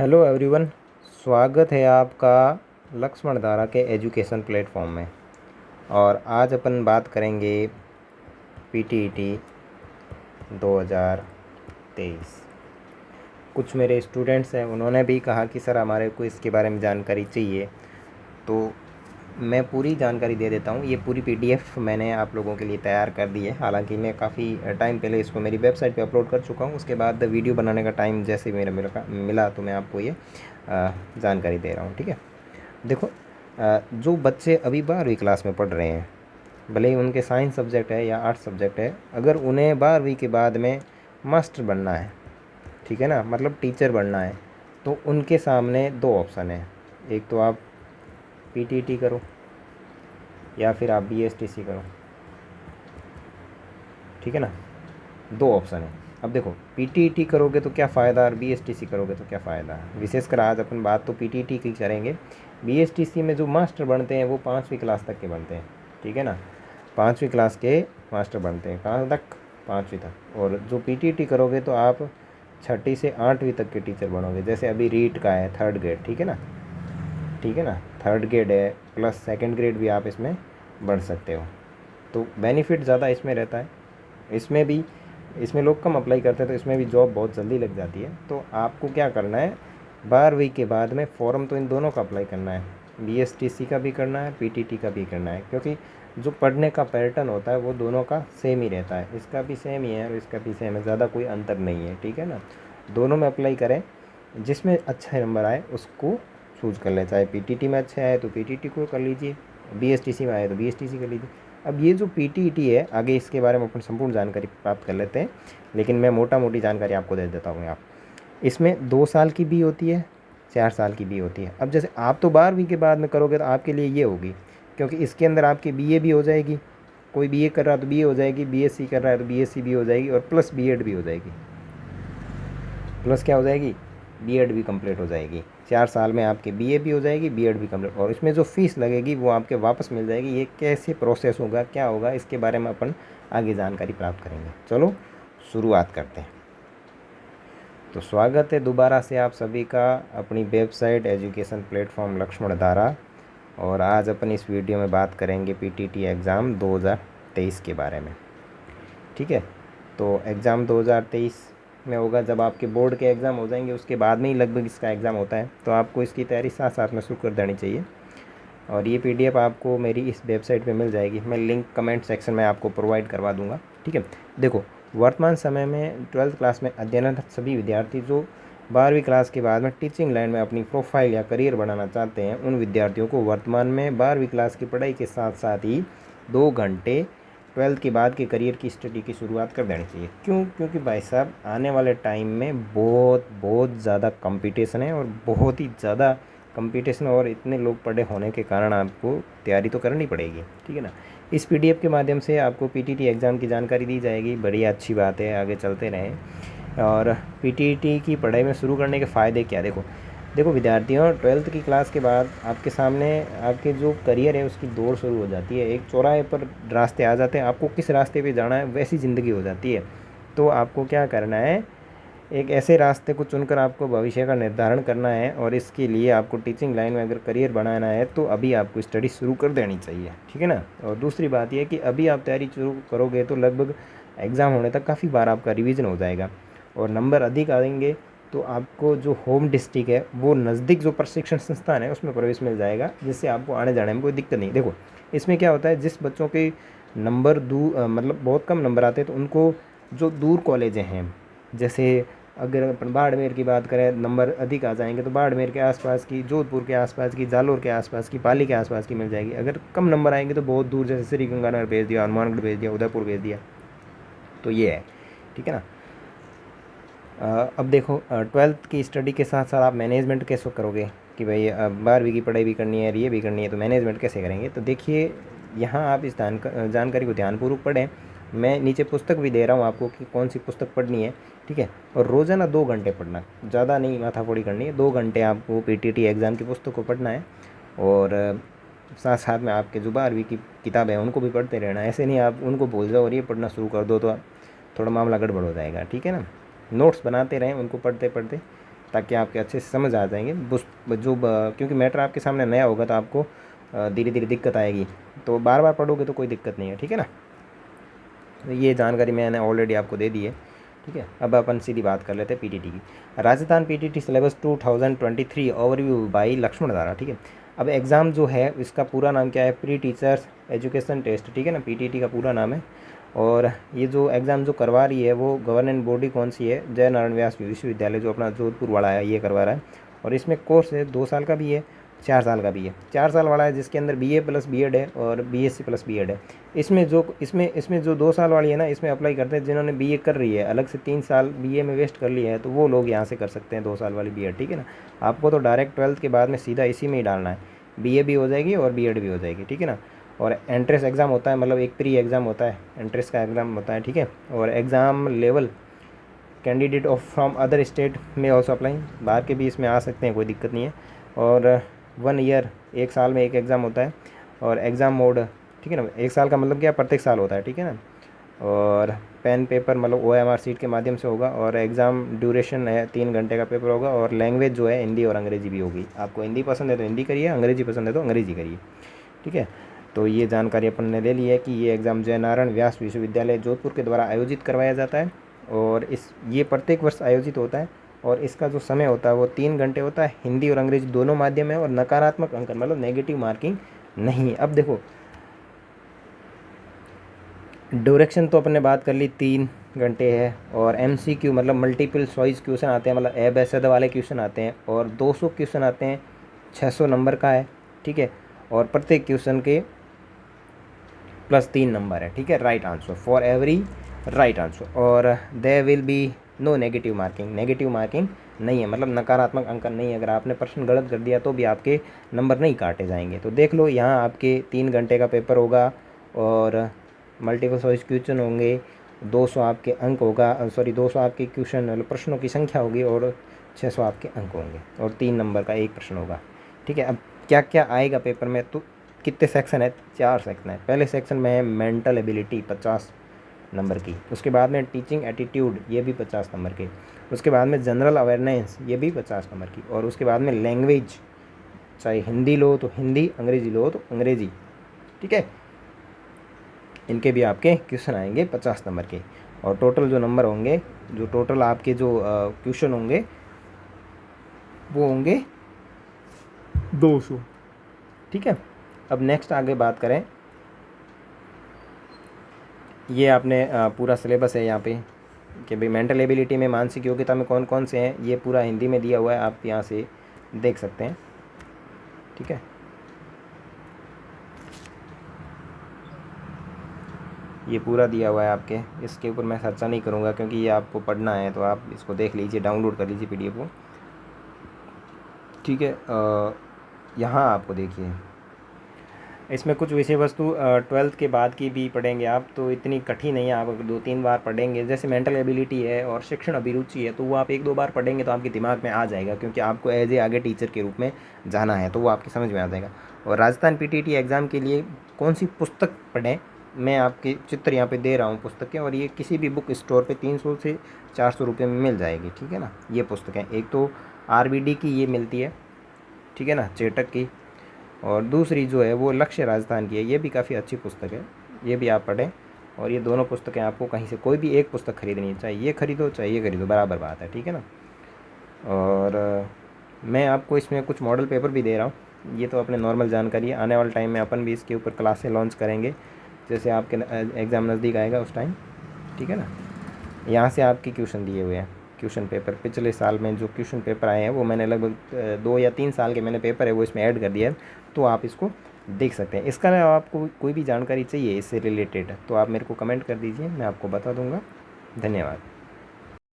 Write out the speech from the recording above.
Hello everyone. स्वागत है आपका लक्ष्मण धारा के एजुकेशन प्लेटफॉर्म में। और आज अपन बात करेंगे पीटीईटी 2023। कुछ मेरे स्टूडेंट्स हैं, उन्होंने भी कहा कि सर हमारे को इसके बारे में जानकारी चाहिए, तो मैं पूरी जानकारी दे देता हूँ। ये पूरी पीडीएफ मैंने आप लोगों के लिए तैयार कर दी है। हालांकि मैं काफ़ी टाइम पहले इसको मेरी वेबसाइट पे अपलोड कर चुका हूँ। उसके बाद वीडियो बनाने का टाइम जैसे मेरा मिला तो मैं आपको ये जानकारी दे रहा हूँ। ठीक है, देखो, जो बच्चे अभी 12वीं क्लास में पढ़ रहे हैं, भले ही उनके साइंस सब्जेक्ट है या आर्ट्स सब्जेक्ट है, अगर उन्हें 12वीं के बाद में मास्टर बनना है, ठीक है ना, मतलब टीचर बनना है, तो उनके सामने दो ऑप्शन है। एक तो आप पीटीटी करो या फिर आप बीएसटीसी करो, ठीक है ना, दो ऑप्शन है। अब देखो, पीटीटी करोगे तो क्या फ़ायदा और बीएसटीसी करोगे तो क्या फ़ायदा। विशेषकर आज अपन बात तो पीटीटी की करेंगे। बीएसटीसी में जो मास्टर बनते हैं वो 5वीं क्लास तक के बनते हैं, ठीक है ना, 5वीं क्लास के मास्टर बनते हैं। कहाँ तक? 5वीं तक। और जो पीटीटी करोगे तो आप 6ठी से 8वीं तक के टीचर बनोगे। जैसे अभी रीट का है 3rd ग्रेड, ठीक है ना, ठीक है ना, 3rd ग्रेड है प्लस 2nd ग्रेड भी आप इसमें बढ़ सकते हो। तो बेनिफिट ज़्यादा इसमें रहता है। इसमें लोग कम अप्लाई करते हैं, तो इसमें भी जॉब बहुत जल्दी लग जाती है। तो आपको क्या करना है, 12वीं के बाद में फॉर्म तो इन दोनों का अप्लाई करना है, बीएसटीसी का भी करना है, पीटीटी का भी करना है, क्योंकि जो पढ़ने का पैटर्न होता है वो दोनों का सेम ही रहता है। इसका भी सेम ही है और इसका भी सेम है, ज़्यादा कोई अंतर नहीं है, ठीक है ना। दोनों में अप्लाई करें, जिसमें अच्छा नंबर आए उसको चूज़ कर लें। चाहे पीटीटी में अच्छे आए तो पीटीटी को कर लीजिए, बीएसटीसी में आए तो बीएसटीसी कर लीजिए। अब ये जो पीटीईटी है, आगे इसके बारे में अपन संपूर्ण जानकारी प्राप्त कर लेते हैं, लेकिन मैं मोटा मोटी जानकारी आपको दे देता हूँ। इसमें 2 साल की भी होती है, 4 साल की भी होती है। अब जैसे आप तो 12वीं के बाद में करोगे तो आपके लिए ये होगी, क्योंकि इसके अंदर आपकी बीए भी हो जाएगी। कोई बीए कर रहा है तो बीए हो जाएगी, बीएससी कर रहा है तो बीएससी भी हो जाएगी, और प्लस बीएड भी हो जाएगी। प्लस क्या हो जाएगी? बीएड भी कंप्लीट हो जाएगी। 4 साल में आपकी बीए भी हो जाएगी, बीएड भी कंप्लीट। और इसमें जो फीस लगेगी वो आपके वापस मिल जाएगी। ये कैसे प्रोसेस होगा, क्या होगा, इसके बारे में अपन आगे जानकारी प्राप्त करेंगे। चलो शुरुआत करते हैं। तो स्वागत है दोबारा से आप सभी का अपनी वेबसाइट एजुकेशन प्लेटफॉर्म लक्ष्मण धारा। और आज अपन इस वीडियो में बात करेंगे पीटीटी एग्ज़ाम 2023 के बारे में, ठीक है। तो एग्ज़ाम 2023 में होगा, जब आपके बोर्ड के एग्ज़ाम हो जाएंगे उसके बाद में ही लगभग इसका एग्ज़ाम होता है। तो आपको इसकी तैयारी साथ साथ में शुरू कर देनी चाहिए। और ये पीडीएफ आपको मेरी इस वेबसाइट पे मिल जाएगी, मैं लिंक कमेंट सेक्शन में आपको प्रोवाइड करवा दूंगा, ठीक है। देखो, वर्तमान समय में 12th क्लास में अध्ययनरत सभी विद्यार्थी जो 12वीं क्लास के बाद में टीचिंग लाइन में अपनी प्रोफाइल या करियर बनाना चाहते हैं, उन विद्यार्थियों को वर्तमान में 12वीं क्लास की पढ़ाई के साथ साथ ही 2 घंटे 12th के बाद के करियर की स्टडी की शुरुआत कर देनी चाहिए। क्यों? क्योंकि भाई साहब, आने वाले टाइम में बहुत बहुत ज़्यादा कंपटीशन है, और बहुत ही ज़्यादा कंपटीशन, और इतने लोग पढ़े होने के कारण आपको तैयारी तो करनी पड़ेगी, ठीक है ना। इस पीडीएफ के माध्यम से आपको पीटीटी एग्ज़ाम की जानकारी दी जाएगी। बढ़िया, अच्छी बात है, आगे चलते रहें। और पीटीटी की पढ़ाई में शुरू करने के फ़ायदे क्या? देखो विद्यार्थियों, 12th की क्लास के बाद आपके सामने आपके जो करियर है उसकी दौड़ शुरू हो जाती है। एक चौराहे पर रास्ते आ जाते हैं, आपको किस रास्ते पे जाना है वैसी ज़िंदगी हो जाती है। तो आपको क्या करना है, एक ऐसे रास्ते को चुनकर आपको भविष्य का निर्धारण करना है। और इसके लिए आपको टीचिंग लाइन में अगर करियर बनाना है तो अभी आपको स्टडी शुरू कर देनी चाहिए, ठीक है ना। और दूसरी बात यह कि अभी आप तैयारी शुरू करोगे तो लगभग एग्ज़ाम होने तक काफ़ी बार आपका रिवीजन हो जाएगा, और नंबर अधिक आएंगे तो आपको जो होम डिस्ट्रिक्ट है वो नज़दीक जो प्रशिक्षण संस्थान है उसमें प्रवेश मिल जाएगा, जिससे आपको आने जाने में कोई दिक्कत नहीं। देखो, इसमें क्या होता है, जिस बच्चों के नंबर मतलब बहुत कम नंबर आते हैं तो उनको जो दूर कॉलेजें हैं, जैसे अगर अपन बाड़मेर की बात करें, नंबर अधिक आ जाएंगे तो बाड़मेर के आसपास की, जोधपुर के आसपास की, जालोर के आसपास की, पाली के आसपास की मिल जाएगी। अगर कम नंबर आएंगे तो बहुत दूर, जैसे श्रीगंगानगर भेज दिया, हनुमानगढ़ भेज दिया, उदयपुर भेज दिया। तो ये है, ठीक है ना। अब देखो, 12th की स्टडी के साथ साथ आप मैनेजमेंट कैसे करोगे कि भाई 12वीं की पढ़ाई भी करनी है, ये भी करनी है, तो मैनेजमेंट कैसे करेंगे। तो देखिए, यहाँ आप इस जानकारी को ध्यानपूर्वक पढ़ें। मैं नीचे पुस्तक भी दे रहा हूँ आपको कि कौन सी पुस्तक पढ़नी है, ठीक है। और रोज़ाना 2 घंटे पढ़ना, ज़्यादा नहीं माथाफोड़ी करनी है, 2 घंटे आपको पीटीटी एग्ज़ाम की पुस्तक को पढ़ना है। और साथ साथ में आपके जो 12वीं की किताबें हैं उनको भी पढ़ते रहना है। ऐसे नहीं आप उनको भूल जाओ और ये पढ़ना शुरू कर दो तो थोड़ा मामला गड़बड़ हो जाएगा, ठीक है ना। नोट्स बनाते रहें उनको पढ़ते पढ़ते, ताकि आपके अच्छे से समझ आ जाएंगे। क्योंकि मैटर आपके सामने नया होगा तो आपको धीरे धीरे दिक्कत आएगी, तो बार बार पढ़ोगे तो कोई दिक्कत नहीं है, ठीक है ना। तो ये जानकारी मैंने ऑलरेडी आपको दे दी है, ठीक है। अब अपन सीधी बात कर लेते हैं पीटीटी की। Rajasthan PTT syllabus 2023 overview by Laxman Dhara, ठीक है। अब एग्ज़ाम जो है इसका पूरा नाम क्या है, प्री टीचर्स एजुकेशन टेस्ट, ठीक है ना, पीटीटी का पूरा नाम है। और ये जो एग्ज़ाम जो करवा रही है वो गवर्निंग बॉडी कौन सी है, जय नारायण व्यास विश्वविद्यालय जो अपना जोधपुर वाला है ये करवा रहा है। और इसमें कोर्स है 2 साल का भी है, 4 साल का भी है। 4 साल वाला है जिसके अंदर बीए प्लस बीएड है और बीएससी प्लस बीएड है। इसमें जो 2 साल वाली है ना, इसमें अप्लाई करते हैं जिन्होंने बीए कर रही है, अलग से 3 साल बीए में वेस्ट कर लिया है, तो वो लोग यहाँ से कर सकते हैं 2 साल वाली बीएड, ठीक है ना। आपको तो डायरेक्ट 12th के बाद में सीधा इसी में ही डालना है, बीए भी हो जाएगी और बीएड भी हो जाएगी, ठीक है ना। और एंट्रेंस एग्ज़ाम होता है, मतलब एक प्री एग्ज़ाम होता है, एंट्रेंस का एग्ज़ाम होता है, ठीक है। और exam level candidate of from other state में ऑल्सो अप्लाई, बाहर के भी इसमें आ सकते हैं, कोई दिक्कत नहीं है। और 1 ईयर, 1 साल में एक एग्ज़ाम होता है। और एग्ज़ाम मोड, ठीक है ना, 1 साल का मतलब क्या, प्रत्येक साल होता है, ठीक है ना। और पेन पेपर मतलब OMR सीट के माध्यम से होगा। और एग्ज़ाम ड्यूरेशन है 3 घंटे का पेपर होगा। और लैंग्वेज जो है हिंदी और अंग्रेजी भी होगी। आपको हिंदी पसंद है तो हिंदी करिए, अंग्रेजी पसंद है तो अंग्रेजी करिए, ठीक है। तो ये जानकारी अपन ने ले ली है कि ये एग्ज़ाम जय नारायण व्यास विश्वविद्यालय जोधपुर के द्वारा आयोजित करवाया जाता है। और ये प्रत्येक वर्ष आयोजित होता है। और इसका जो समय होता है वो 3 घंटे होता है, हिंदी और अंग्रेजी दोनों माध्यम है। और नकारात्मक अंकन मतलब नेगेटिव मार्किंग नहीं। अब देखो ड्यूरेशन तो अपन ने बात कर ली, 3 घंटे है। और MCQ मतलब मल्टीपल चॉइस क्वेश्चन आते हैं, मतलब ए बैसद वाले क्वेश्चन आते हैं। और 200 क्वेश्चन आते हैं, 600 नंबर का है, ठीक है। और प्रत्येक क्वेश्चन के +3 नंबर है, ठीक है, right answer for every right answer. और there will be no negative marking, negative marking नहीं है, मतलब नकारात्मक अंकन नहीं है। अगर आपने प्रश्न गलत कर दिया तो भी आपके नंबर नहीं काटे जाएंगे। तो देख लो यहाँ आपके 3 घंटे का पेपर होगा और मल्टीपल चॉइस क्वेश्चन होंगे, 200 आपके अंक होगा, 200 आपके क्वेश्चन मतलब प्रश्नों की संख्या होगी और 600 आपके अंक होंगे और 3 नंबर का एक प्रश्न होगा, ठीक है। अब क्या क्या आएगा पेपर में, तो कितने सेक्शन है, 4 सेक्शन है। पहले सेक्शन में है मेंटल एबिलिटी 50 नंबर की। उसके बाद में टीचिंग एटीट्यूड, ये भी 50 नंबर के। उसके बाद में जनरल अवेयरनेस, ये भी 50 नंबर की। और उसके बाद में लैंग्वेज, चाहे हिंदी लो तो हिंदी, अंग्रेजी लो तो अंग्रेजी, ठीक है। इनके भी आपके क्वेश्चन आएंगे 50 नंबर के। और टोटल जो नंबर होंगे, जो टोटल आपके जो क्वेश्चन होंगे वो होंगे 200, ठीक है। अब नेक्स्ट आगे बात करें, ये आपने पूरा सिलेबस है यहाँ पे कि भाई मेंटल एबिलिटी में मानसिक योग्यता में कौन कौन से हैं, ये पूरा हिंदी में दिया हुआ है, आप यहाँ से देख सकते हैं, ठीक है। ये पूरा दिया हुआ है आपके, इसके ऊपर मैं चर्चा नहीं करूँगा क्योंकि ये आपको पढ़ना है, तो आप इसको देख लीजिए, डाउनलोड कर लीजिए PDF को, ठीक है। यहाँ आपको देखिए इसमें कुछ विषय वस्तु 12th के बाद की भी पढ़ेंगे आप, तो इतनी कठिन नहीं है, आप 2-3 बार पढ़ेंगे। जैसे मेंटल एबिलिटी है और शिक्षण अभिरुचि है, तो वो आप 1-2 बार पढ़ेंगे तो आपके दिमाग में आ जाएगा, क्योंकि आपको एज ए आगे टीचर के रूप में जाना है, तो वो आपकी समझ में आ जाएगा। और राजस्थान PTT एग्ज़ाम के लिए कौन सी पुस्तक पढ़ें, मैं आपके चित्र यहाँ पे दे रहा हूँ पुस्तक के, और ये किसी भी बुक स्टोर पे 300 से 400 रुपये में मिल जाएगी, ठीक है ना। ये पुस्तकें, एक तो RBD की ये मिलती है, ठीक है ना, चेटक की। और दूसरी जो है वो लक्ष्य राजस्थान की है, ये भी काफ़ी अच्छी पुस्तक है, ये भी आप पढ़ें। और ये दोनों पुस्तकें आपको कहीं से कोई भी एक पुस्तक खरीदनी है, चाहे ये खरीदो चाहे ये खरीदो, बराबर बात है, ठीक है ना। और मैं आपको इसमें कुछ मॉडल पेपर भी दे रहा हूँ, ये तो अपने नॉर्मल जानकारी है। आने वाले टाइम में अपन भी इसके ऊपर क्लासें लॉन्च करेंगे, जैसे आपके एग्ज़ाम नज़दीक आएगा उस टाइम, ठीक है ना। यहाँ से आपके क्वेश्चन दिए हुए हैं, क्वेश्चन पेपर पिछले साल में जो क्वेश्चन पेपर आए हैं वो मैंने लगभग 2 या 3 साल के मैंने पेपर है वो इसमें ऐड कर दिया है, तो आप इसको देख सकते हैं। इसका अलावा आपको कोई भी जानकारी चाहिए इससे रिलेटेड तो आप मेरे को कमेंट कर दीजिए, मैं आपको बता दूंगा। धन्यवाद।